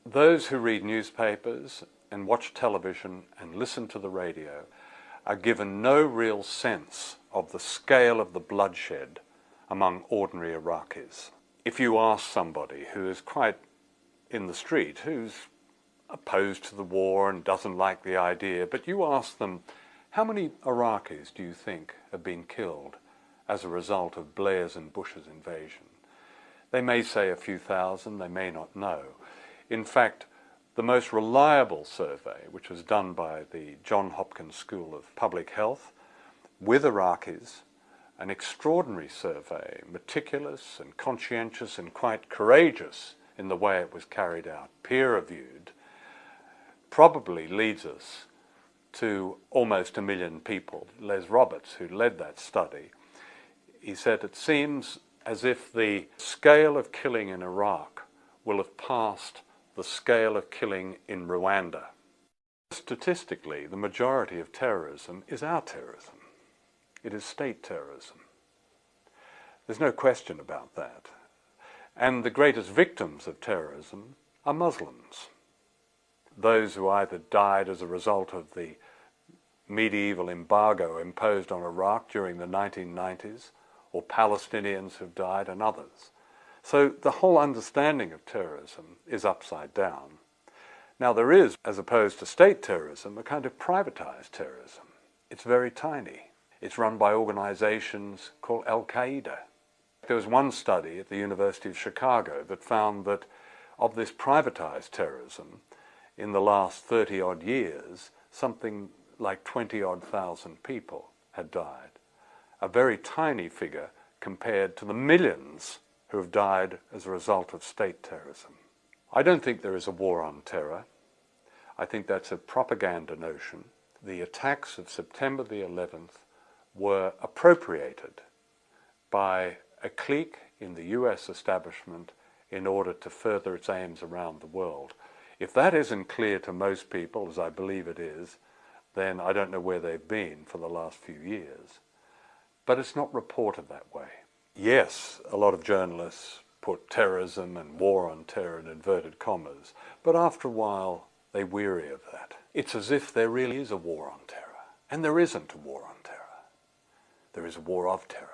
Those who read newspapers and watch television and listen to the radio are given no real sense of the scale of the bloodshed among ordinary Iraqis. If you ask somebody who is quite in the street, who's opposed to the war and doesn't like the idea, but you ask them, how many Iraqis do you think have been killed as a result of Blair's and Bush's invasion? They may say a few thousand, they may not know. In fact, the most reliable survey, which was done by the Johns Hopkins School of Public Health with Iraqis, an extraordinary survey, meticulous and conscientious and quite courageous in the way it was carried out, peer-reviewed, probably leads us to almost 1 million people. Les Roberts, who led that study, he said it seems as if the scale of killing in Iraq will have passed the scale of killing in Rwanda. Statistically, the majority of terrorism is our terrorism. It is state terrorism. There's no question about that. And the greatest victims of terrorism are Muslims. Those who either died as a result of the medieval embargo imposed on Iraq during the 1990s, or Palestinians who've died, and others. So the whole understanding of terrorism is upside down. Now there is, as opposed to state terrorism, a kind of privatized terrorism. It's very tiny. It's run by organizations called Al-Qaeda. There was one study at the University of Chicago that found that of this privatized terrorism, in the last 30-odd years, something like 20-odd thousand people had died. A very tiny figure compared to the millions who have died as a result of state terrorism. I don't think there is a war on terror. I think that's a propaganda notion. The attacks of September the 11th were appropriated by a clique in the US establishment in order to further its aims around the world. If that isn't clear to most people, as I believe it is, then I don't know where they've been for the last few years. But it's not reported that way. Yes, a lot of journalists put terrorism and war on terror in inverted commas, but after a while they weary of that. It's as if there really is a war on terror, and there isn't a war on terror. There is a war of terror.